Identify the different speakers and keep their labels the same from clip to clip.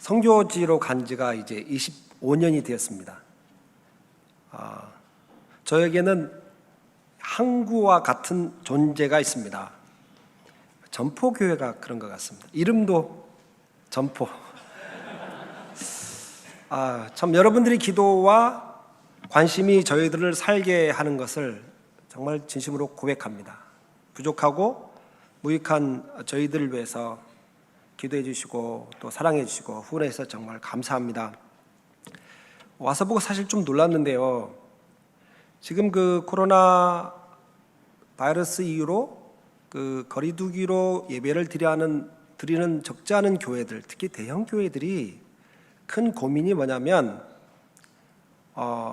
Speaker 1: 선교지로 간 지가 이제 25년이 되었습니다. 저에게는 항구와 같은 존재가 있습니다. 점포교회가 그런 것 같습니다. 이름도 점포. 참 여러분들이 기도와 관심이 저희들을 살게 하는 것을 정말 진심으로 고백합니다. 부족하고 무익한 저희들을 위해서 기도해 주시고 또 사랑해 주시고 후원해 주셔서 정말 감사합니다. 와서 보고 사실 좀 놀랐는데요. 지금 그 코로나 바이러스 이후로 그 거리두기로 예배를 드리는 적지 않은 교회들, 특히 대형 교회들이 큰 고민이 뭐냐면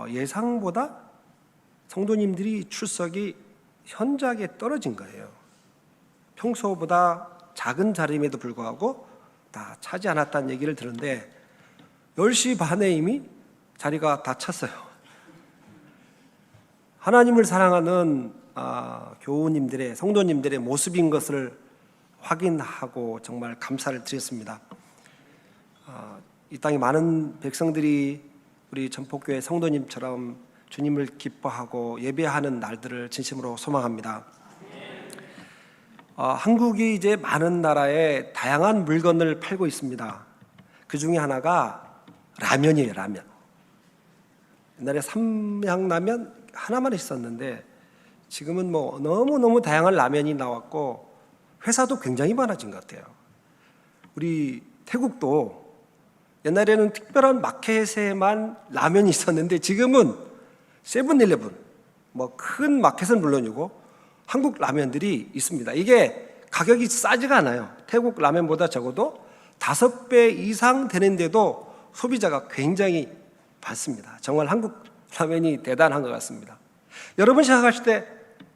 Speaker 1: 예상보다 성도님들이 출석이 현저하게 떨어진 거예요. 평소보다 작은 자리임에도 불구하고 다 차지 않았다는 얘기를 들었는데 10시 반에 이미 자리가 다 찼어요. 하나님을 사랑하는 교우님들의, 성도님들의 모습인 것을 확인하고 정말 감사를 드렸습니다. 이 땅에 많은 백성들이 우리 전포교회 성도님처럼 주님을 기뻐하고 예배하는 날들을 진심으로 소망합니다. 한국이 이제 많은 나라에 다양한 물건을 팔고 있습니다. 그 중에 하나가 라면이에요. 라면. 옛날에 삼양라면 하나만 있었는데 지금은 뭐 너무너무 다양한 라면이 나왔고 회사도 굉장히 많아진 것 같아요. 우리 태국도 옛날에는 특별한 마켓에만 라면이 있었는데 지금은 세븐일레븐, 뭐 큰 마켓은 물론이고 한국 라면들이 있습니다. 이게 가격이 싸지가 않아요. 태국 라면보다 적어도 5배 이상 되는데도 소비자가 굉장히 많습니다. 정말 한국 라면이 대단한 것 같습니다. 여러분 생각하실 때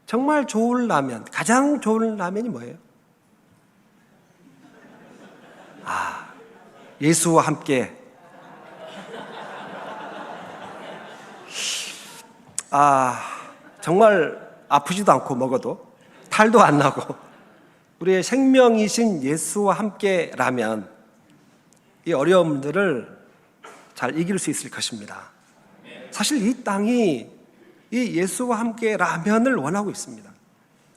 Speaker 1: 정말 좋은 라면, 가장 좋은 라면이 뭐예요? 예수와 함께. 정말 아프지도 않고 먹어도 탈도 안 나고 우리의 생명이신 예수와 함께 라면, 이 어려움들을 잘 이길 수 있을 것입니다. 사실 이 땅이 이 예수와 함께 라면을 원하고 있습니다.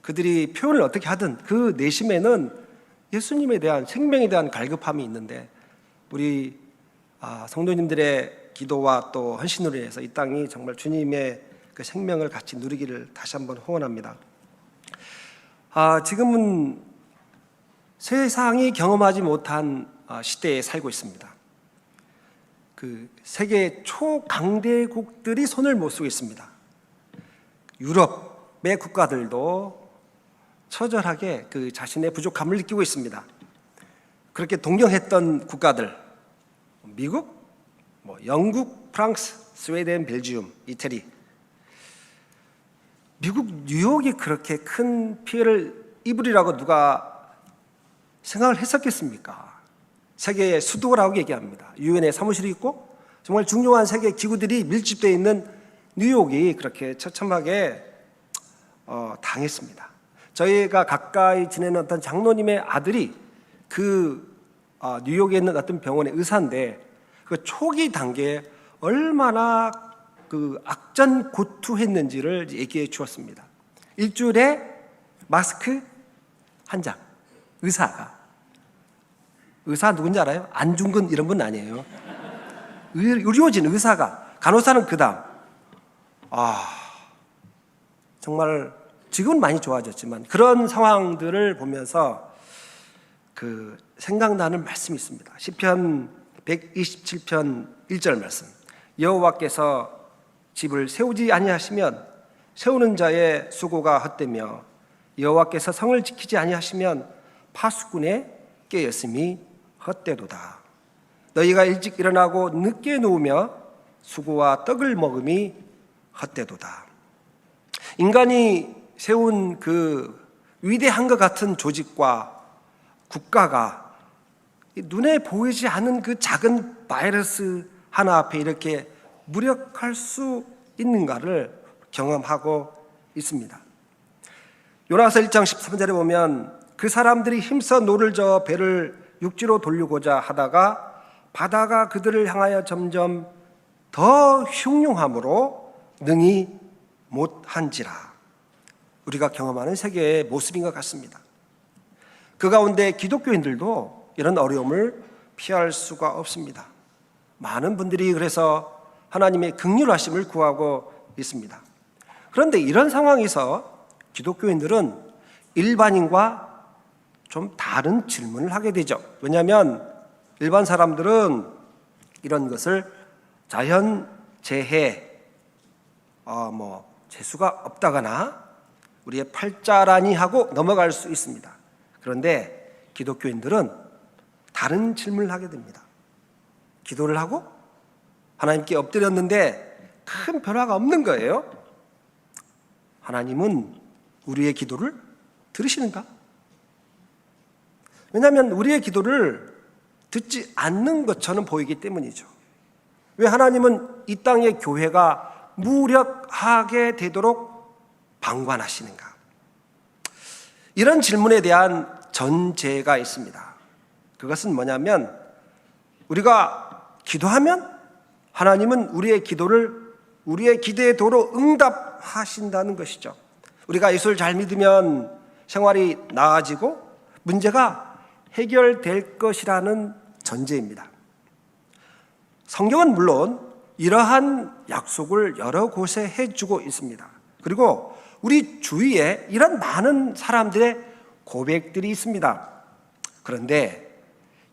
Speaker 1: 그들이 표현을 어떻게 하든 그 내심에는 예수님에 대한, 생명에 대한 갈급함이 있는데 우리 성도님들의 기도와 또 헌신으로 인해서 이 땅이 정말 주님의 그 생명을 같이 누리기를 다시 한번 후원합니다. 지금은 세상이 경험하지 못한 시대에 살고 있습니다. 그 세계 초강대국들이 손을 못 쓰고 있습니다. 유럽의 국가들도 처절하게 그 자신의 부족함을 느끼고 있습니다. 그렇게 동경했던 국가들, 미국, 영국, 프랑스, 스웨덴, 벨기움, 이태리. 미국 뉴욕이 그렇게 큰 피해를 입으리라고 누가 생각을 했었겠습니까? 세계의 수도라고 얘기합니다. 유엔에 사무실이 있고 정말 중요한 세계 기구들이 밀집되어 있는 뉴욕이 그렇게 처참하게 당했습니다. 저희가 가까이 지내는 어떤 장로님의 아들이 그 뉴욕에 있는 어떤 병원의 의사인데 그 초기 단계에 얼마나 그 악전고투했는지를 얘기해 주었습니다. 일주일에 마스크 한 장. 의사 누군지 알아요? 안중근 이런 분 아니에요. 의료진 의사가, 간호사는 그 다음. 정말 지금은 많이 좋아졌지만 그런 상황들을 보면서 그 생각나는 말씀이 있습니다. 시편 127편 1절 말씀. 여호와께서 집을 세우지 아니하시면 세우는 자의 수고가 헛되며 여호와께서 성을 지키지 아니하시면 파수꾼의 깨었음이 헛되도다. 너희가 일찍 일어나고 늦게 누우며 수고와 떡을 먹음이 헛되도다. 인간이 세운 그 위대한 것 같은 조직과 국가가 눈에 보이지 않는 그 작은 바이러스 하나 앞에 이렇게 무력할 수 있는가를 경험하고 있습니다. 요나서 1장 13절에 보면 그 사람들이 힘써 노를 저어 배를 육지로 돌리고자 하다가 바다가 그들을 향하여 점점 더 흉흉함으로 능히 못한지라. 우리가 경험하는 세계의 모습인 것 같습니다. 그 가운데 기독교인들도 이런 어려움을 피할 수가 없습니다. 많은 분들이 그래서 하나님의 긍휼하심을 구하고 있습니다. 그런데 이런 상황에서 기독교인들은 일반인과 좀 다른 질문을 하게 되죠. 왜냐하면 일반 사람들은 이런 것을 자연재해, 재수가 없다거나 우리의 팔자라니 하고 넘어갈 수 있습니다. 그런데 기독교인들은 다른 질문을 하게 됩니다. 기도를 하고 하나님께 엎드렸는데 큰 변화가 없는 거예요. 하나님은 우리의 기도를 들으시는가? 왜냐하면 우리의 기도를 듣지 않는 것처럼 보이기 때문이죠. 왜 하나님은 이 땅의 교회가 무력하게 되도록 방관하시는가? 이런 질문에 대한 전제가 있습니다. 그것은 뭐냐면 우리가 기도하면 하나님은 우리의 기도를 우리의 기대의 도로 응답하신다는 것이죠. 우리가 예수를 잘 믿으면 생활이 나아지고 문제가 해결될 것이라는 전제입니다. 성경은 물론 이러한 약속을 여러 곳에 해주고 있습니다. 그리고 우리 주위에 이런 많은 사람들의 고백들이 있습니다. 그런데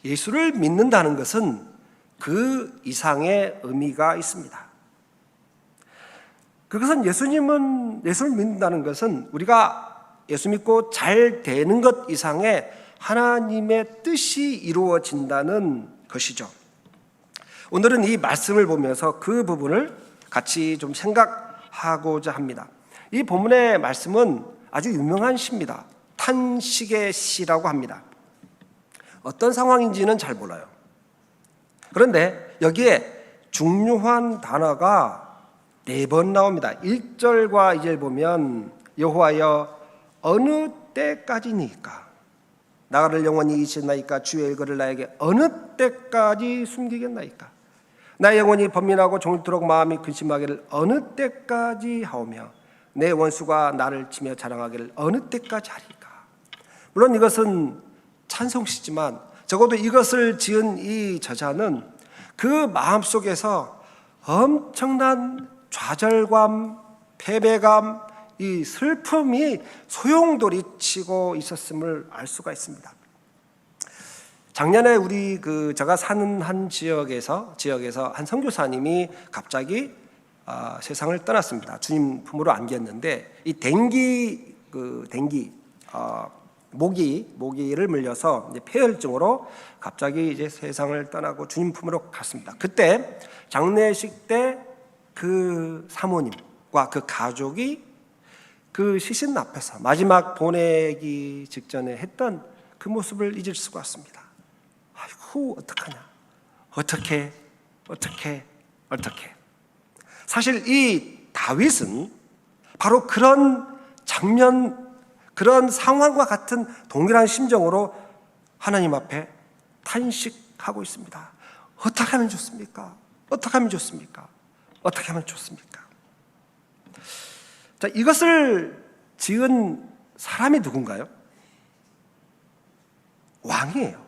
Speaker 1: 예수를 믿는다는 것은 그 이상의 의미가 있습니다. 그것은 예수를 믿는다는 것은 우리가 예수 믿고 잘 되는 것 이상의 하나님의 뜻이 이루어진다는 것이죠. 오늘은 이 말씀을 보면서 그 부분을 같이 좀 생각하고자 합니다. 이 본문의 말씀은 아주 유명한 시입니다. 탄식의 시라고 합니다. 어떤 상황인지는 잘 몰라요. 그런데 여기에 중요한 단어가 4번 나옵니다. 1절과 2절 보면 여호와여 어느 때까지니까 나를 영원히 잊으시나이까 주의 일거를 나에게 어느 때까지 숨기겠나이까 나의 영혼이 번민하고 종일토록 마음이 근심하기를 어느 때까지 하오며 내 원수가 나를 치며 자랑하기를 어느 때까지 하리까. 물론 이것은 찬송시지만 적어도 이것을 지은 이 저자는 그 마음속에서 엄청난 좌절감, 패배감, 이 슬픔이 소용돌이치고 있었음을 알 수가 있습니다. 작년에 제가 사는 한 지역에서 한 선교사님이 갑자기 세상을 떠났습니다. 주님 품으로 안겼는데 이 모기를 물려서 이제 폐혈증으로 갑자기 이제 세상을 떠나고 주님 품으로 갔습니다. 그때 장례식 때 그 사모님과 그 가족이 그 시신 앞에서 마지막 보내기 직전에 했던 그 모습을 잊을 수가 없습니다. 아이고 어떡하냐, 어떻게 사실 이 다윗은 바로 그런 장면, 그런 상황과 같은 동일한 심정으로 하나님 앞에 탄식하고 있습니다. 어떻게 하면 좋습니까? 어떻게 하면 좋습니까? 어떻게 하면 좋습니까? 자, 이것을 지은 사람이 누군가요? 왕이에요.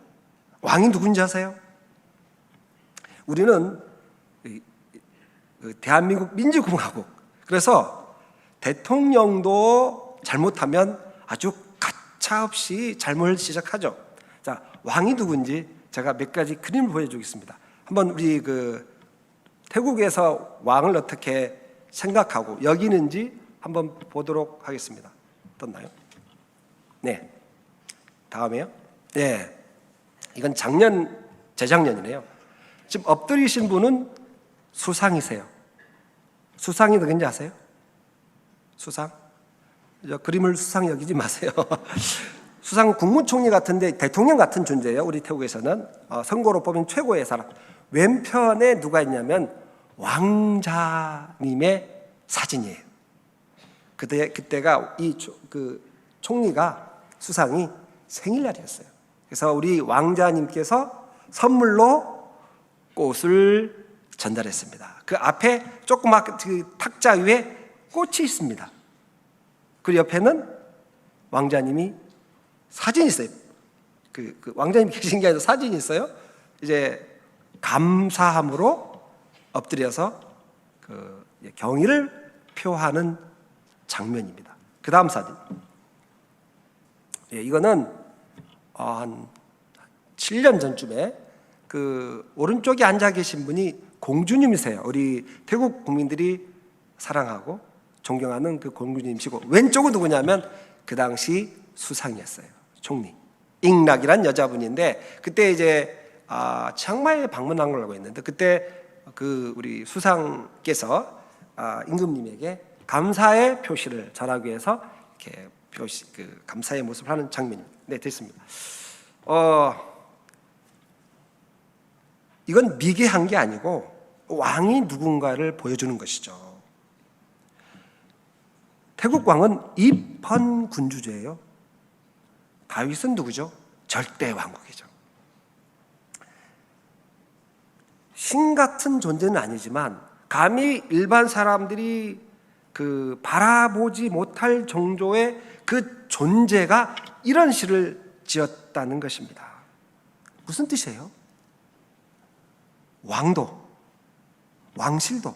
Speaker 1: 왕이 누군지 아세요? 우리는 대한민국 민주공화국, 그래서 대통령도 잘못하면 아주 가차없이 잘못을 시작하죠. 자, 왕이 누군지 제가 몇 가지 그림을 보여주겠습니다. 한번 우리 태국에서 왕을 어떻게 생각하고 여기는지 한번 보도록 하겠습니다. 떴나요? 네. 다음에요. 네. 이건 재작년이네요. 지금 엎드리신 분은 수상이세요. 수상이 누군지 아세요? 수상? 그림을 수상 여기지 마세요. 수상 국무총리 같은데 대통령 같은 존재예요. 우리 태국에서는 선거로 뽑힌 최고의 사람. 왼편에 누가 있냐면 왕자님의 사진이에요. 그때가 총리가 수상이 생일날이었어요. 그래서 우리 왕자님께서 선물로 꽃을 전달했습니다. 그 앞에 조그맣게 그 탁자 위에 꽃이 있습니다. 그 옆에는 왕자님이 사진이 있어요. 그 왕자님이 계신 게 아니라 사진이 있어요. 이제 감사함으로 엎드려서 그 경의를 표하는 장면입니다. 그 다음 사진. 이거는 한 7년 전쯤에 그 오른쪽에 앉아 계신 분이 공주님이세요. 우리 태국 국민들이 사랑하고 존경하는 그 공주님이시고, 왼쪽은 누구냐면 그 당시 수상이었어요. 총리 잉락이란 여자분인데, 그때 이제 치앙마이에 방문한 걸로 알고 있는데, 그때 그 우리 수상께서 임금님에게 감사의 표시를 전하기 위해서 이렇게 그 감사의 모습을 하는 장면입니다. 네, 됐습니다. 이건 미개한 게 아니고 왕이 누군가를 보여주는 것이죠. 태국 왕은 입헌군주제예요. 다윗은 누구죠? 절대 왕국이죠. 신 같은 존재는 아니지만 감히 일반 사람들이 그 바라보지 못할 정도의 그 존재가 이런 시를 지었다는 것입니다. 무슨 뜻이에요? 왕도, 왕실도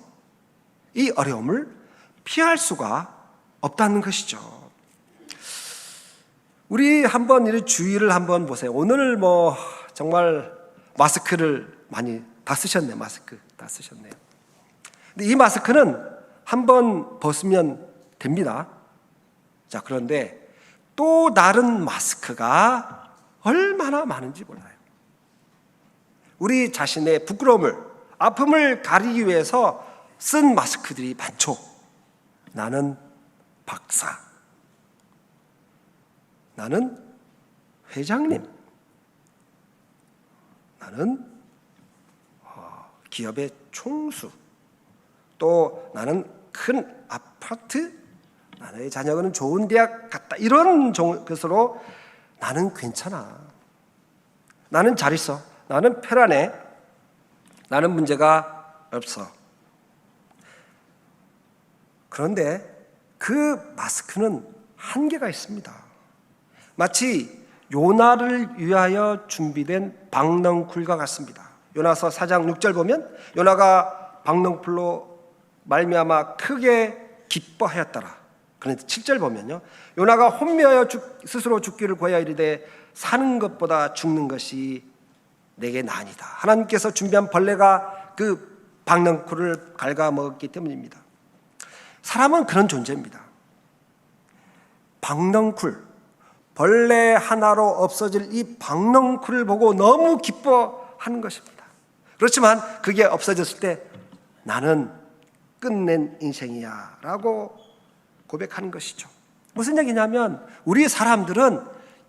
Speaker 1: 이 어려움을 피할 수가 없다는 것이죠. 우리 한번 이 주의를 한번 보세요. 오늘 뭐 정말 마스크를 많이 다 쓰셨네요. 마스크 다 쓰셨네요. 근데 이 마스크는 한번 벗으면 됩니다. 자, 그런데 또 다른 마스크가 얼마나 많은지 몰라요. 우리 자신의 부끄러움을, 아픔을 가리기 위해서 쓴 마스크들이 많죠. 나는 박사, 나는 회장님, 나는 기업의 총수, 또 나는 큰 아파트, 나의 자녀는 좋은 대학 갔다, 이런 것으로 나는 괜찮아, 나는 잘 있어, 나는 편안해, 나는 문제가 없어. 그런데 그 마스크는 한계가 있습니다. 마치 요나를 위하여 준비된 박넝쿨과 같습니다. 요나서 4장 6절 보면 요나가 박넝쿨로 말미암아 크게 기뻐하였더라. 그런데 7절 보면요, 요나가 혼미하여 스스로 죽기를 고하여 이르되 사는 것보다 죽는 것이 내게 나으니라. 하나님께서 준비한 벌레가 그 박넝쿨을 갉아먹었기 때문입니다. 사람은 그런 존재입니다. 박넝쿨, 벌레 하나로 없어질 이 박넝쿨을 보고 너무 기뻐하는 것입니다. 그렇지만 그게 없어졌을 때 나는 끝낸 인생이야 라고 고백하는 것이죠. 무슨 얘기냐면 우리 사람들은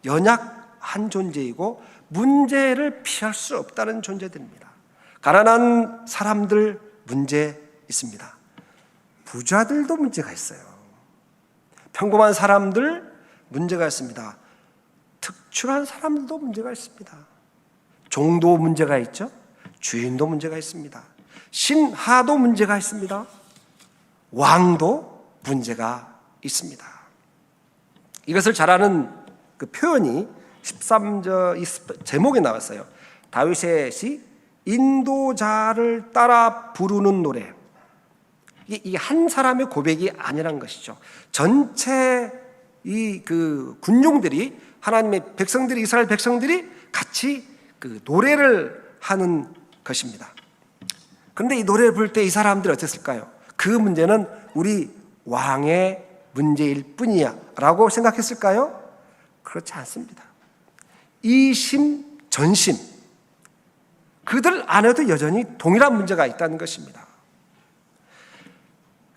Speaker 1: 연약한 존재이고 문제를 피할 수 없다는 존재들입니다. 가난한 사람들 문제 있습니다. 부자들도 문제가 있어요. 평범한 사람들 문제가 있습니다. 특출한 사람들도 문제가 있습니다. 종도 문제가 있죠. 주인도 문제가 있습니다. 신하도 문제가 있습니다. 왕도 문제가 있습니다. 이것을 잘 아는 그 표현이 13절 제목에 나왔어요. 다윗의 시 인도자를 따라 부르는 노래. 이게 한 사람의 고백이 아니란 것이죠. 전체 이 그 군중들이, 하나님의 백성들이, 이스라엘 백성들이 같이 그 노래를 하는 것입니다. 그런데 이 노래를 부를 때 이 사람들이 어땠을까요? 그 문제는 우리 왕의 문제일 뿐이야 라고 생각했을까요? 그렇지 않습니다. 이심 전심, 그들 안에도 여전히 동일한 문제가 있다는 것입니다.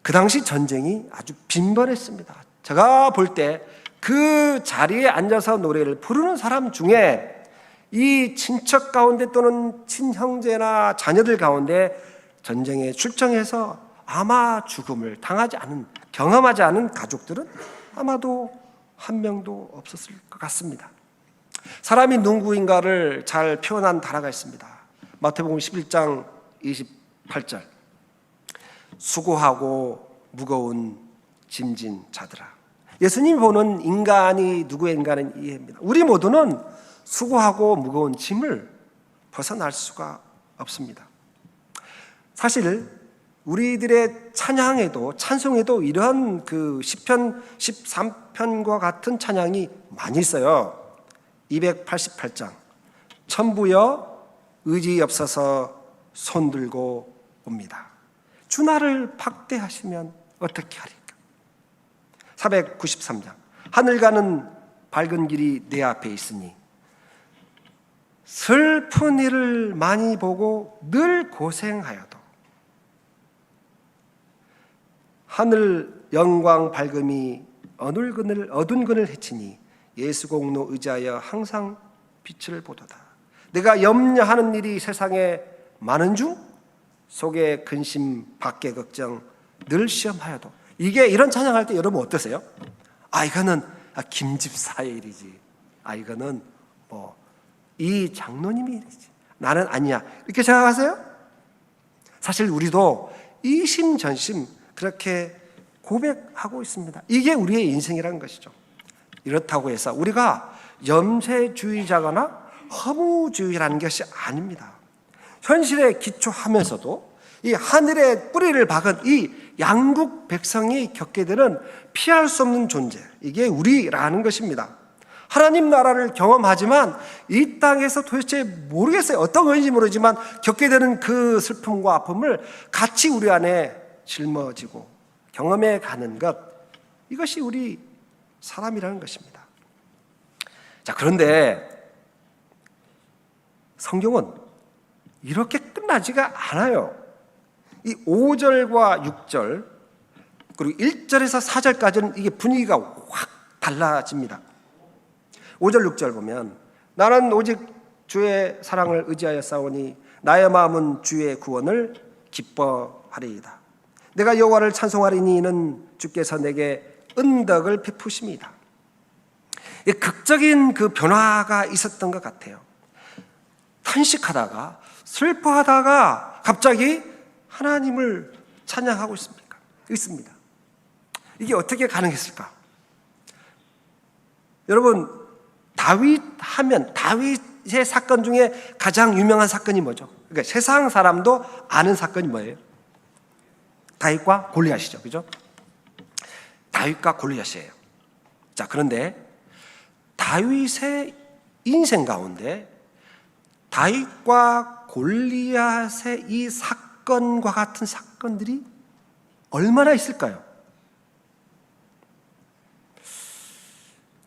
Speaker 1: 그 당시 전쟁이 아주 빈번했습니다. 제가 볼 때 그 자리에 앉아서 노래를 부르는 사람 중에 이 친척 가운데 또는 친형제나 자녀들 가운데 전쟁에 출정해서 아마 죽음을 당하지 않은, 경험하지 않은 가족들은 아마도 한 명도 없었을 것 같습니다. 사람이 누구인가를 잘 표현한 단어가 있습니다. 마태복음 11장 28절. 수고하고 무거운 짐진 자들아. 예수님이 보는 인간이 누구의 인간은 이해입니다. 우리 모두는 수고하고 무거운 짐을 벗어날 수가 없습니다. 사실 우리들의 찬양에도 찬송에도 이런 그 시편 13편과 같은 찬양이 많이 있어요. 288장. 천부여 의지 없어서 손들고 옵니다. 주 나를 박대하시면 어떻게 하리까? 493장. 하늘 가는 밝은 길이 내 앞에 있으니 슬픈 일을 많이 보고 늘 고생하여도 하늘 영광 밝음이 어두운 그늘 해치니 예수 공로 의지하여 항상 빛을 보도다. 내가 염려하는 일이 세상에 많은 중 속에 근심 밖에 걱정 늘 시험하여도. 이게 이런 찬양할 때 여러분 어떠세요? 이거는 김집사의 일이지. 이거는 이 장로님이 일이지. 나는 아니야. 이렇게 생각하세요? 사실 우리도 이심전심 그렇게 고백하고 있습니다. 이게 우리의 인생이라는 것이죠. 이렇다고 해서 우리가 염세주의자거나 허무주의라는 것이 아닙니다. 현실에 기초하면서도 이 하늘에 뿌리를 박은 이 양국 백성이 겪게 되는 피할 수 없는 존재, 이게 우리라는 것입니다. 하나님 나라를 경험하지만 이 땅에서 도대체 모르겠어요. 어떤 건지 모르지만 겪게 되는 그 슬픔과 아픔을 같이 우리 안에 짊어지고 경험해 가는 것, 이것이 우리 사람이라는 것입니다. 자, 그런데 성경은 이렇게 끝나지가 않아요. 이 5절과 6절 그리고 1절에서 4절까지는 이게 분위기가 확 달라집니다. 5절 6절 보면 나는 오직 주의 사랑을 의지하여 싸우니 나의 마음은 주의 구원을 기뻐하리이다. 내가 여호와를 찬송하리니 이는 주께서 내게 은덕을 베푸심이다. 극적인 그 변화가 있었던 것 같아요. 탄식하다가 슬퍼하다가 갑자기 하나님을 찬양하고 있습니다. 이게 어떻게 가능했을까? 여러분, 다윗의 사건 중에 가장 유명한 사건이 뭐죠? 그러니까 세상 사람도 아는 사건이 뭐예요? 다윗과 골리앗이죠. 그죠? 다윗과 골리앗이에요. 자, 그런데 다윗의 인생 가운데 다윗과 골리앗의 이 사건과 같은 사건들이 얼마나 있을까요?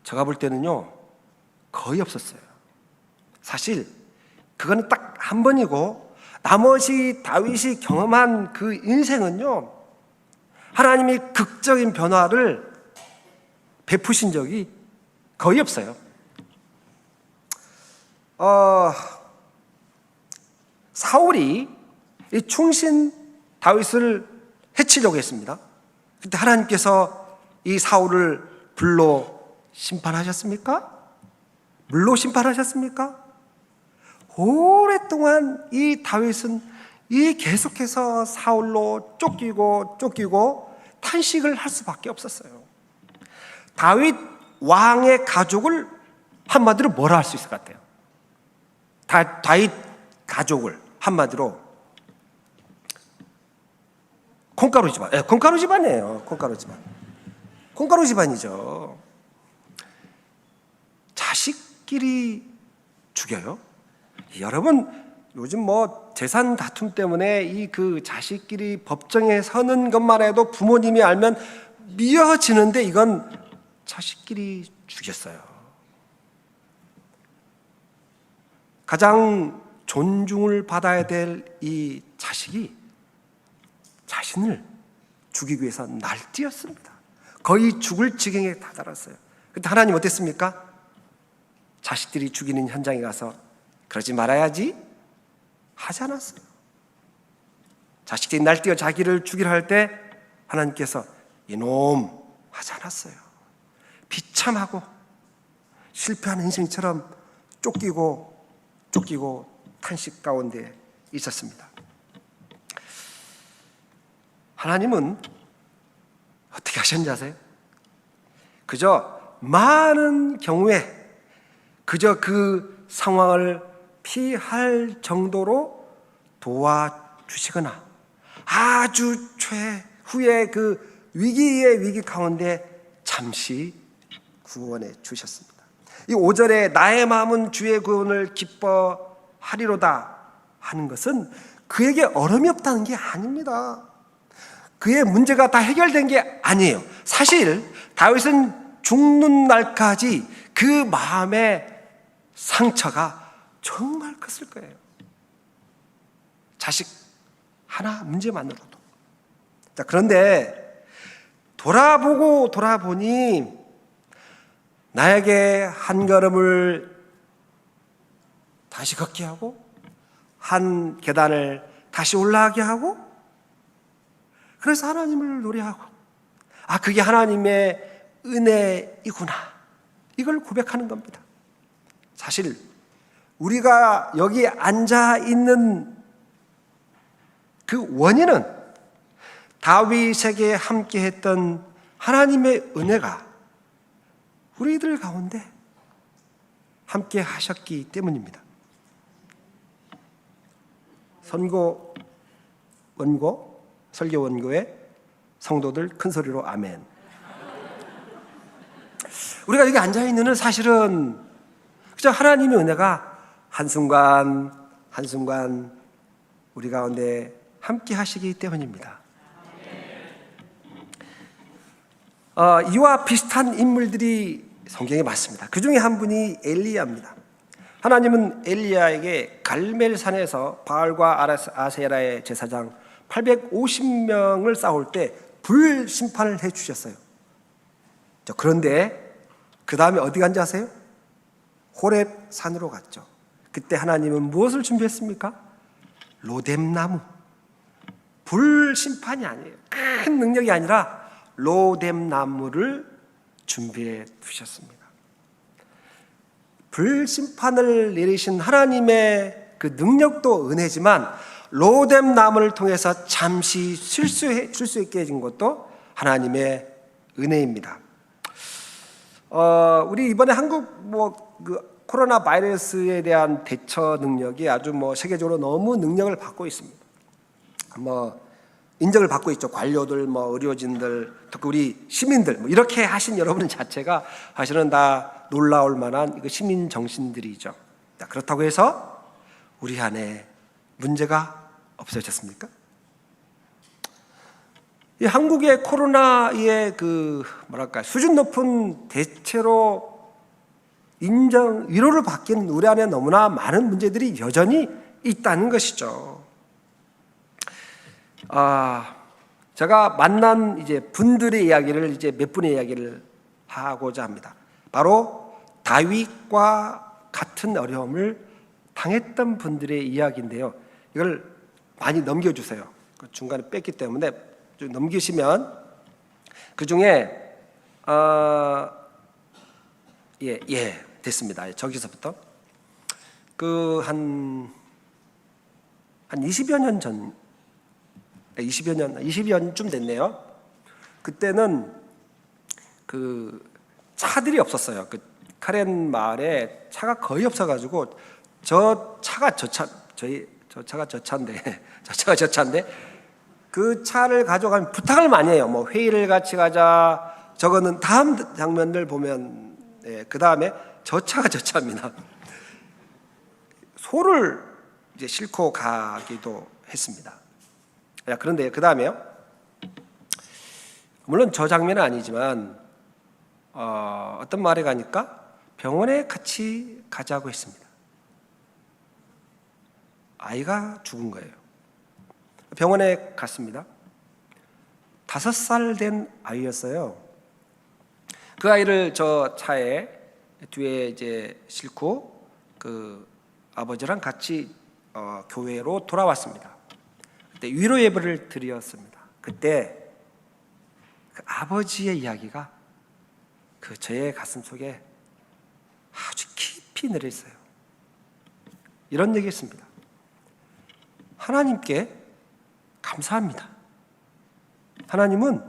Speaker 1: 제가 볼 때는요, 거의 없었어요. 사실 그거는 딱 한 번이고 나머지 다윗이 경험한 그 인생은요, 하나님이 극적인 변화를 베푸신 적이 거의 없어요. 사울이 이 충신 다윗을 해치려고 했습니다. 그때 하나님께서 이 사울을 불로 심판하셨습니까? 물로 심판하셨습니까? 오랫동안 이 다윗은 이 계속해서 사울로 쫓기고 탄식을 할 수밖에 없었어요. 다윗 왕의 가족을 한마디로 뭐라 할 수 있을 것 같아요? 다윗 가족을 한마디로 콩가루 집안. 콩가루 집안이에요. 콩가루 집안이죠. 자식끼리 죽여요? 여러분, 요즘 재산 다툼 때문에 이 그 자식끼리 법정에 서는 것만 해도 부모님이 알면 미어지는데 이건 자식끼리 죽였어요. 가장 존중을 받아야 될 이 자식이 자신을 죽이기 위해서 날뛰었습니다. 거의 죽을 지경에 다다랐어요. 그때 하나님 어땠습니까? 자식들이 죽이는 현장에 가서 그러지 말아야지 하지 않았어요. 자식들이 날뛰어 자기를 죽이려 할 때 하나님께서 이놈 하지 않았어요. 비참하고 실패한 인생처럼 쫓기고 탄식 가운데 있었습니다. 하나님은 어떻게 하셨는지 아세요? 그저 많은 경우에 그저 그 상황을 피할 정도로 도와주시거나 아주 최후의 그 위기의 위기 가운데 잠시 구원해 주셨습니다. 이 5절에 나의 마음은 주의 구원을 기뻐하리로다 하는 것은 그에게 어려움이 없다는 게 아닙니다. 그의 문제가 다 해결된 게 아니에요. 사실 다윗은 죽는 날까지 그 마음의 상처가 정말 컸을 거예요. 자식 하나 문제만으로도. 자, 그런데 돌아보니 나에게 한 걸음을 다시 걷게 하고 한 계단을 다시 올라가게 하고, 그래서 하나님을 노래하고, 그게 하나님의 은혜이구나, 이걸 고백하는 겁니다. 사실 우리가 여기 앉아 있는 그 원인은 다윗에게 함께했던 하나님의 은혜가 우리들 가운데 함께 하셨기 때문입니다. 설교 원고의 성도들 큰 소리로 아멘. 우리가 여기 앉아 있는 사실은 그저 하나님의 은혜가 한순간 한순간 우리 가운데 함께 하시기 때문입니다. 이와 비슷한 인물들이 성경에 많습니다. 그 중에 한 분이 엘리야입니다. 하나님은 엘리야에게 갈멜산에서 바알과 아세라의 제사장 850명을 싸울 때 불심판을 해주셨어요. 그런데 그 다음에 어디 간지 아세요? 호렙 산으로 갔죠. 그때 하나님은 무엇을 준비했습니까? 로뎀나무. 불심판이 아니에요. 큰 능력이 아니라 로뎀나무를 준비해 두셨습니다. 불심판을 내리신 하나님의 그 능력도 은혜지만 로뎀나무를 통해서 잠시 쉴 수 있게 해준 것도 하나님의 은혜입니다. 우리 이번에 한국 그 코로나 바이러스에 대한 대처 능력이 아주 세계적으로 너무 능력을 받고 있습니다. 인정을 받고 있죠. 관료들, 의료진들, 특히 우리 시민들, 이렇게 하신 여러분 자체가 사실은 다 놀라울 만한 시민 정신들이죠. 그렇다고 해서 우리 안에 문제가 없어졌습니까? 이 한국의 코로나의 수준 높은 대체로 위로를 받기는 우리 안에 너무나 많은 문제들이 여전히 있다는 것이죠. 제가 만난 분들의 이야기를 몇 분의 이야기를 하고자 합니다. 바로 다윗과 같은 어려움을 당했던 분들의 이야기인데요. 이걸 많이 넘겨주세요. 중간에 뺐기 때문에 좀 넘기시면 그 중에 됐습니다. 저기서부터 한 20여 년 전, 20여 년쯤 됐네요. 그때는 차들이 없었어요. 카렌 마을에 차가 거의 없어가지고 저 차가 저 차인데 그 차를 가져가면 부탁을 많이 해요. 회의를 같이 가자. 저거는 다음 장면을 보면 그 다음에 저 차가 저 차입니다. 소를 싣고 가기도 했습니다. 그런데 그 다음에요. 물론 저 장면은 아니지만 어떤 말에 가니까 병원에 같이 가자고 했습니다. 아이가 죽은 거예요. 병원에 갔습니다. 5살 된 아이였어요. 그 아이를 저 차에 뒤에 싣고 아버지랑 같이 교회로 돌아왔습니다. 그때 위로 예배를 드렸습니다. 그때 그 아버지의 이야기가 저의 가슴 속에 아주 깊이 내려 있어요. 이런 얘기했습니다. 하나님께 감사합니다. 하나님은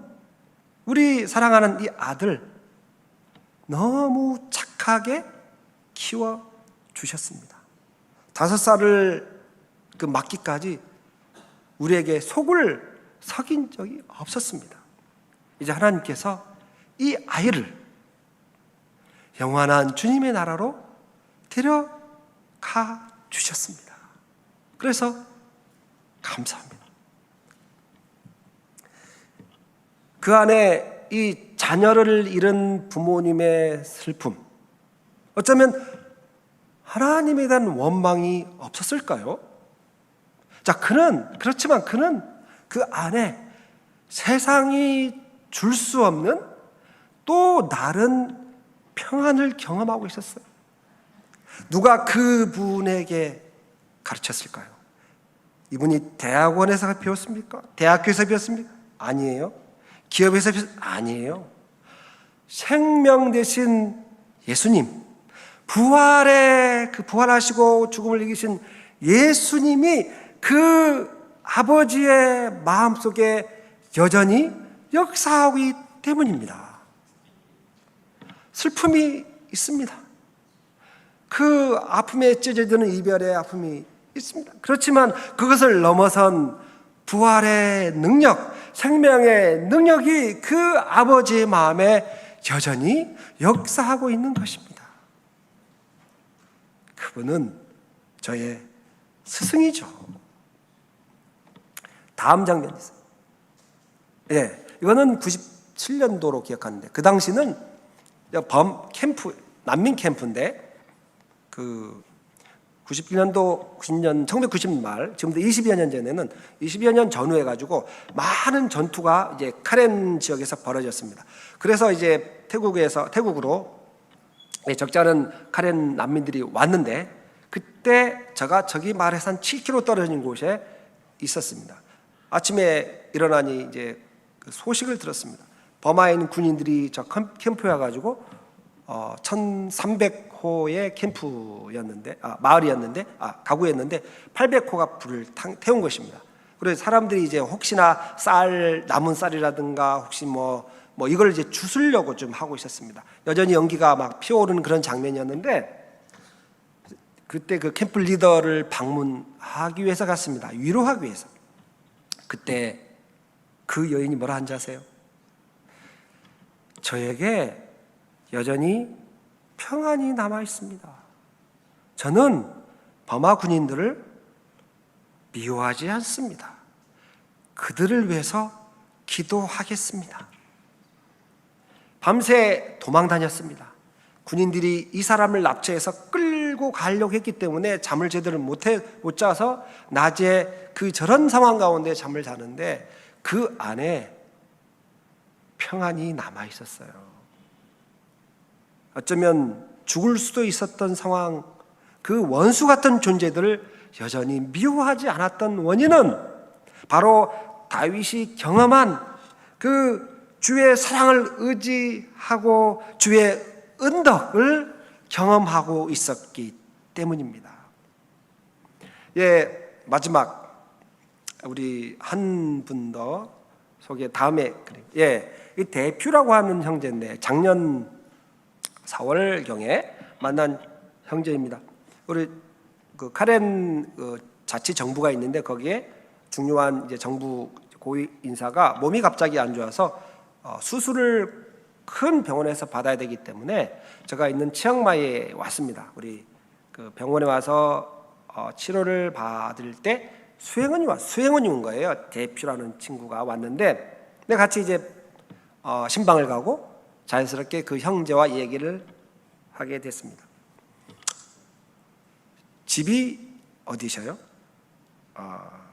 Speaker 1: 우리 사랑하는 이 아들 너무 착하게 키워 주셨습니다. 5살을 맞기까지 우리에게 속을 썩인 적이 없었습니다. 이제 하나님께서 이 아이를 영원한 주님의 나라로 데려가 주셨습니다. 그래서 감사합니다. 그 안에 이 자녀를 잃은 부모님의 슬픔, 어쩌면 하나님에 대한 원망이 없었을까요? 자, 그렇지만 그는 그 안에 세상이 줄 수 없는 또 다른 평안을 경험하고 있었어요. 누가 그분에게 가르쳤을까요? 이분이 대학원에서 배웠습니까? 대학교에서 배웠습니까? 아니에요. 기업에서 배웠습니까? 아니에요. 생명 되신 예수님, 부활하시고 죽음을 이기신 예수님이 그 아버지의 마음속에 여전히 역사하고 있기 때문입니다. 슬픔이 있습니다. 그 아픔에 찢어지는 이별의 아픔이 있습니다. 그렇지만 그것을 넘어선 부활의 능력, 생명의 능력이 그 아버지의 마음에 여전히 역사하고 있는 것입니다. 그분은 저의 스승이죠. 다음 장면이 있어요. 이거는 97년도로 기억하는데, 그 당시는 난민 캠프인데, 91년도, 1990년 말, 지금부터 20여 년 전에는 20여 년 전후 해가지고 많은 전투가 이제 카렌 지역에서 벌어졌습니다. 그래서 이제 태국으로 적지 않은 카렌 난민들이 왔는데, 그때 제가 저기 마을에서 한 7km 떨어진 곳에 있었습니다. 아침에 일어나니 이제 그 소식을 들었습니다. 버마에 있는 군인들이 저 캠프에 와가지고 1300호의 캠프였는데, 마을이었는데, 가구였는데 800호가 불을 태운 것입니다. 그래서 사람들이 이제 혹시나 남은 쌀이라든가 혹시 뭐 이걸 이제 주스려고 좀 하고 있었습니다. 여전히 연기가 막 피어오르는 그런 장면이었는데, 그때 그 캠프 리더를 방문하기 위해서 갔습니다. 위로하기 위해서. 그때 그 여인이 뭐라 한지 아세요? 저에게 여전히 평안이 남아 있습니다. 저는 버마 군인들을 미워하지 않습니다. 그들을 위해서 기도하겠습니다. 밤새 도망 다녔습니다. 군인들이 이 사람을 납치해서 끌고 가려고 했기 때문에 잠을 제대로 못 자서 낮에 저런 상황 가운데 잠을 자는데 그 안에 평안이 남아 있었어요. 어쩌면 죽을 수도 있었던 상황, 그 원수 같은 존재들을 여전히 미워하지 않았던 원인은 바로 다윗이 경험한 그 주의 사랑을 의지하고 주의 은덕을 경험하고 있었기 때문입니다. 마지막 우리 한 분 더 소개 다음에 이 대표라고 하는 형제인데 작년 4월경에 만난 형제입니다. 우리 그 카렌 자치 정부가 있는데 거기에 중요한 이제 정부 고위 인사가 몸이 갑자기 안 좋아서 수술을 큰 병원에서 받아야 되기 때문에 제가 있는 치앙마이에 왔습니다. 우리 그 병원에 와서 치료를 받을 때 수행원이 온 거예요. 대표라는 친구가 왔는데, 같이 이제 신방을 가고 자연스럽게 그 형제와 얘기를 하게 됐습니다. 집이 어디셔요?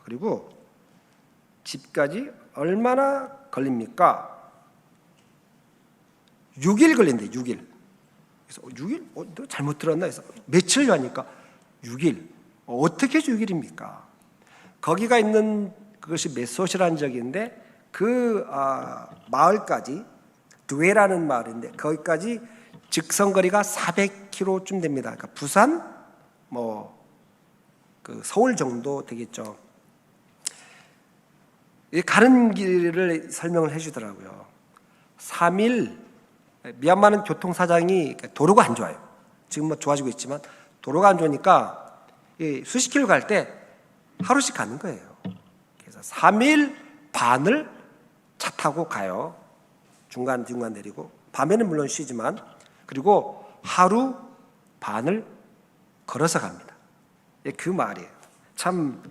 Speaker 1: 그리고 집까지 얼마나 걸립니까? 6일 걸린대. 6일. 그래서 6일? 너 잘못 들었나 해서 며칠 가니까 6일. 어떻게 6일입니까? 거기가 있는 그것이 메소시라는 지역인데 그 마을까지 두에라는 마을인데 거기까지 직선거리가 400km쯤 됩니다. 그러니까 부산 그 서울 정도 되겠죠. 이 가는 길을 설명을 해주더라고요. 3일 미얀마는 교통사정이 도로가 안 좋아요. 지금 뭐 좋아지고 있지만 도로가 안 좋으니까 수십 킬로 갈 때 하루씩 가는 거예요. 그래서 3일 반을 차 타고 가요. 중간중간 내리고 밤에는 물론 쉬지만, 그리고 하루 반을 걸어서 갑니다. 그 말이에요. 참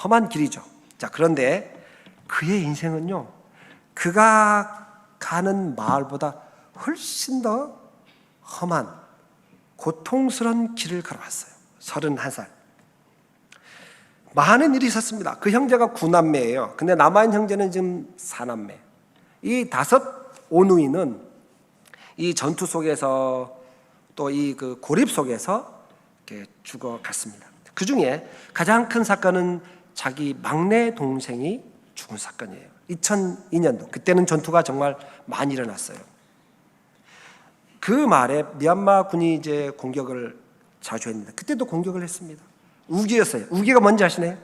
Speaker 1: 험한 길이죠. 자, 그런데 그의 인생은요, 그가 가는 마을보다 훨씬 더 험한 고통스러운 길을 걸어왔어요. 31살. 많은 일이 있었습니다. 그 형제가 9남매예요. 근데 남아있는 형제는 지금 4남매. 이 5 오누이는 이 전투 속에서 또 이 그 고립 속에서 이렇게 죽어갔습니다. 그 중에 가장 큰 사건은 자기 막내 동생이 죽은 사건이에요. 2002년도 그때는 전투가 정말 많이 일어났어요. 그 말에 미얀마 군이 이제 공격을 자주 했는데 그때도 공격을 했습니다. 우기였어요. 우기가 뭔지 아시나요?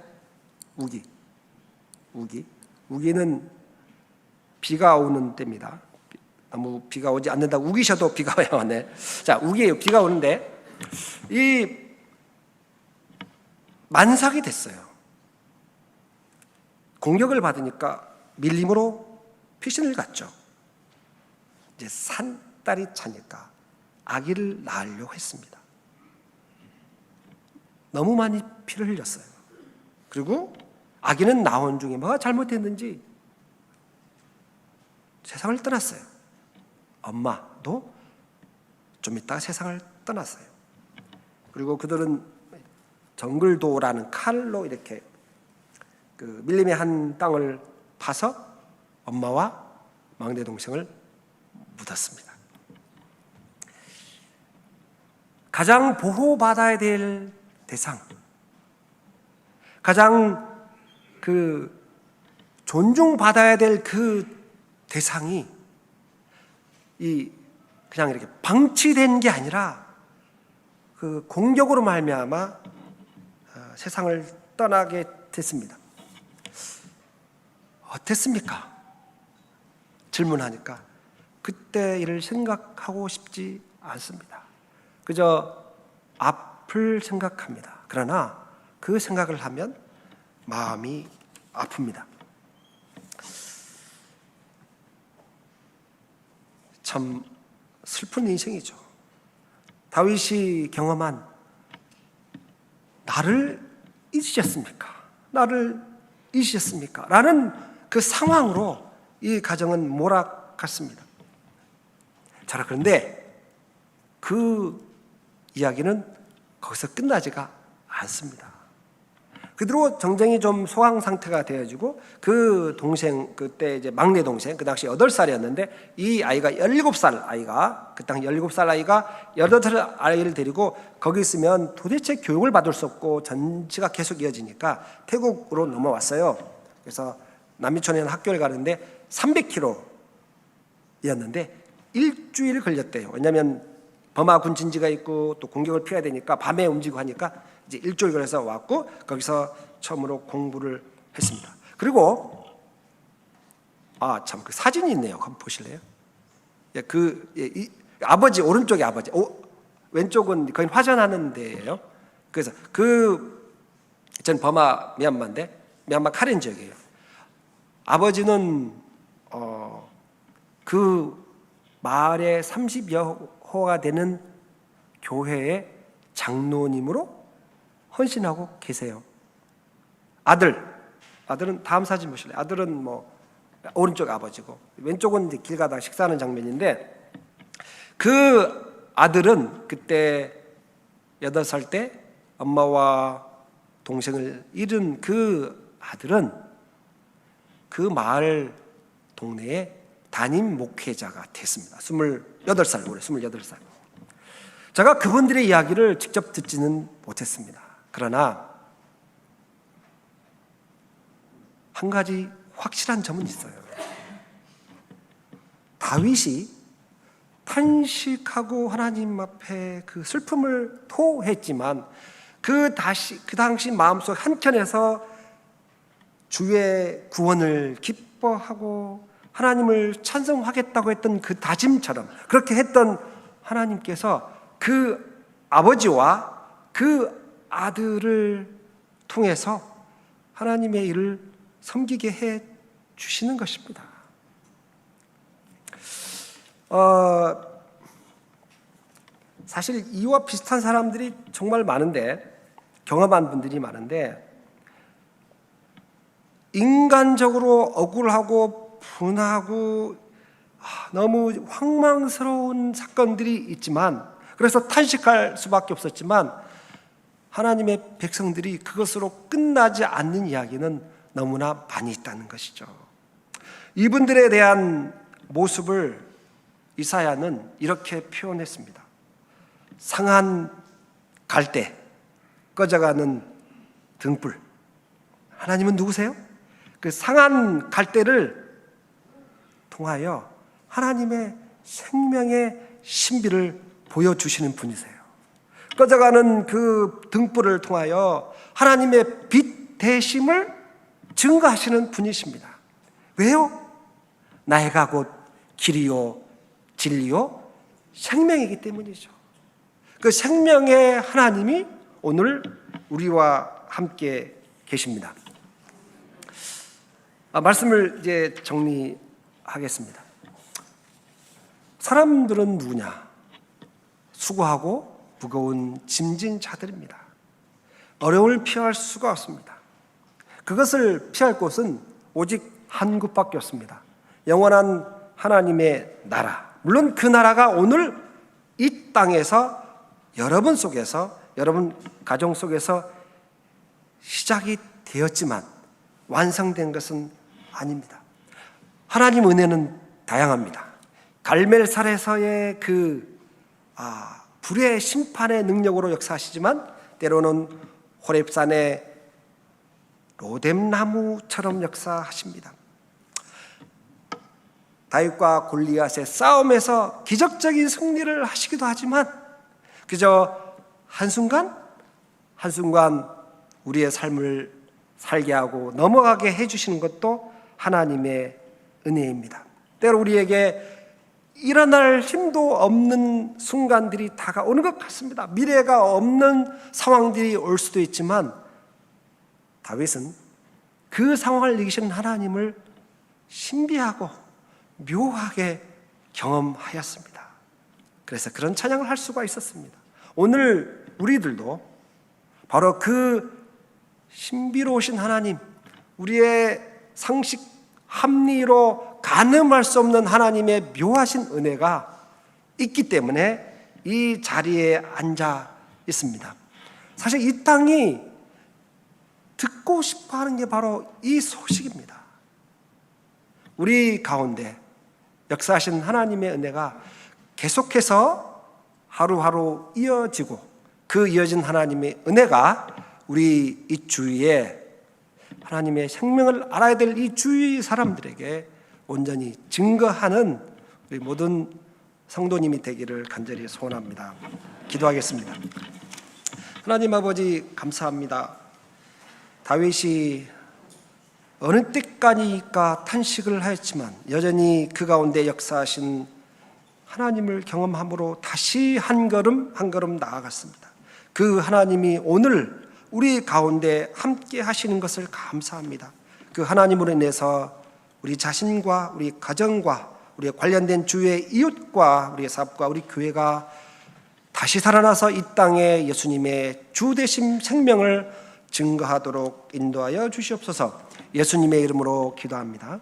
Speaker 1: 우기는 비가 오는 때입니다. 너무 비가 오지 않는다 우기셔도 비가 와요. 네. 자, 우기예요. 비가 오는데 이 만삭이 됐어요. 공격을 받으니까 밀림으로 피신을 갔죠. 이제 산딸이 차니까 아기를 낳으려고 했습니다. 너무 많이 피를 흘렸어요. 그리고 아기는 나온 중에 뭐가 잘못됐는지 세상을 떠났어요. 엄마도 좀 있다가 세상을 떠났어요. 그리고 그들은 정글도라는 칼로 이렇게 그 밀림의 한 땅을 파서 엄마와 막내 동생을 묻었습니다. 가장 보호받아야 될 대상, 가장 그 존중받아야 될 그 대상이 그냥 이렇게 방치된 게 아니라 그 공격으로 말미암아 세상을 떠나게 됐습니다. 어땠습니까? 질문하니까 그때 일을 생각하고 싶지 않습니다. 그저 앞을 생각합니다. 그러나 그 생각을 하면 마음이 아픕니다. 참 슬픈 인생이죠. 다윗이 경험한 나를 잊으셨습니까? 나를 잊으셨습니까? 라는 그 상황으로 이 가정은 몰아갔습니다. 자, 그런데 그 이야기는 거기서 끝나지가 않습니다. 그대로 정쟁이 좀 소강 상태가 되어지고 그 동생, 그때 이제 막내 동생, 그 당시 8살이었는데 이 아이가 17살 아이가, 그 당시 17살 아이가 18살 아이를 데리고 거기 있으면 도대체 교육을 받을 수 없고 전치가 계속 이어지니까 태국으로 넘어왔어요. 그래서 남미촌에 있는 학교를 가는데 300km였는데 일주일 걸렸대요. 왜냐하면 버마 군 진지가 있고 또 공격을 피해야 되니까 밤에 움직이고 하니까 이제 일주일 걸려서 왔고 거기서 처음으로 공부를 했습니다. 그리고 참 그 사진이 있네요. 한번 보실래요? 이 아버지 오른쪽에 아버지, 왼쪽은 거의 화전하는 데예요. 그래서 전 버마 미얀마인데 미얀마 카렌 지역이에요. 아버지는 그 마을에 30여 호가 되는 교회의 장로님으로 헌신하고 계세요. 아들은 다음 사진 보실래요? 아들은 뭐 오른쪽 아버지고 왼쪽은 이제 길 가다가 식사하는 장면인데 그 아들은 그때 8살 때 엄마와 동생을 잃은 그 아들은 그 마을 동네에 담임 목회자가 됐습니다. 28살, 올해 28살. 제가 그분들의 이야기를 직접 듣지는 못했습니다. 그러나 한 가지 확실한 점은 있어요. 다윗이 탄식하고 하나님 앞에 그 슬픔을 토했지만 그 당시 마음속 한켠에서 주의 구원을 기뻐하고 하나님을 찬송하겠다고 했던 그 다짐처럼 그렇게 했던 하나님께서 그 아버지와 그 아들을 통해서 하나님의 일을 섬기게 해 주시는 것입니다. 사실 이와 비슷한 사람들이 정말 많은데, 경험한 분들이 많은데, 인간적으로 억울하고 분하고 너무 황망스러운 사건들이 있지만, 그래서 탄식할 수밖에 없었지만 하나님의 백성들이 그것으로 끝나지 않는 이야기는 너무나 많이 있다는 것이죠. 이분들에 대한 모습을 이사야는 이렇게 표현했습니다. 상한 갈대, 꺼져가는 등불. 하나님은 누구세요? 그 상한 갈대를 통하여 하나님의 생명의 신비를 보여주시는 분이세요. 꺼져가는 그 등불을 통하여 하나님의 빛 대심을 증거하시는 분이십니다. 왜요? 나이가 곧 길이요 진리요 생명이기 때문이죠. 그 생명의 하나님이 오늘 우리와 함께 계십니다. 말씀을 이제 정리하겠습니다. 사람들은 누구냐? 수고하고 무거운 짐진 자들입니다. 어려움을 피할 수가 없습니다. 그것을 피할 곳은 오직 한 곳밖에 없습니다. 영원한 하나님의 나라. 물론 그 나라가 오늘 이 땅에서 여러분 속에서, 여러분 가정 속에서 시작이 되었지만 완성된 것은 아닙니다. 하나님 은혜는 다양합니다. 갈멜살에서의 그 불의 심판의 능력으로 역사하시지만 때로는 호렙산의 로뎀나무처럼 역사하십니다. 다윗과 골리앗의 싸움에서 기적적인 승리를 하시기도 하지만 그저 한순간 우리의 삶을 살게 하고 넘어가게 해주시는 것도 하나님의 은혜입니다. 때로 우리에게 일어날 힘도 없는 순간들이 다가오는 것 같습니다. 미래가 없는 상황들이 올 수도 있지만 다윗은 그 상황을 이기시는 하나님을 신비하고 묘하게 경험하였습니다. 그래서 그런 찬양을 할 수가 있었습니다. 오늘 우리들도 바로 그 신비로우신 하나님, 우리의 상식 합리로 가늠할 수 없는 하나님의 묘하신 은혜가 있기 때문에 이 자리에 앉아 있습니다. 사실 이 땅이 듣고 싶어 하는 게 바로 이 소식입니다. 우리 가운데 역사하신 하나님의 은혜가 계속해서 하루하루 이어지고 그 이어진 하나님의 은혜가 우리 이 주위에 하나님의 생명을 알아야 될 이 주위 사람들에게 온전히 증거하는 우리 모든 성도님이 되기를 간절히 소원합니다. 기도하겠습니다. 하나님 아버지 감사합니다. 다윗이 어느 때까지일까 탄식을 하였지만 여전히 그 가운데 역사하신 하나님을 경험함으로 다시 한 걸음 한 걸음 나아갔습니다. 그 하나님이 오늘 우리 가운데 함께 하시는 것을 감사합니다. 그 하나님으로 인해서 우리 자신과 우리 가정과 우리 관련된 주위의 이웃과 우리의 사업과 우리 교회가 다시 살아나서 이 땅에 예수님의 주 되심 생명을 증거하도록 인도하여 주시옵소서. 예수님의 이름으로 기도합니다.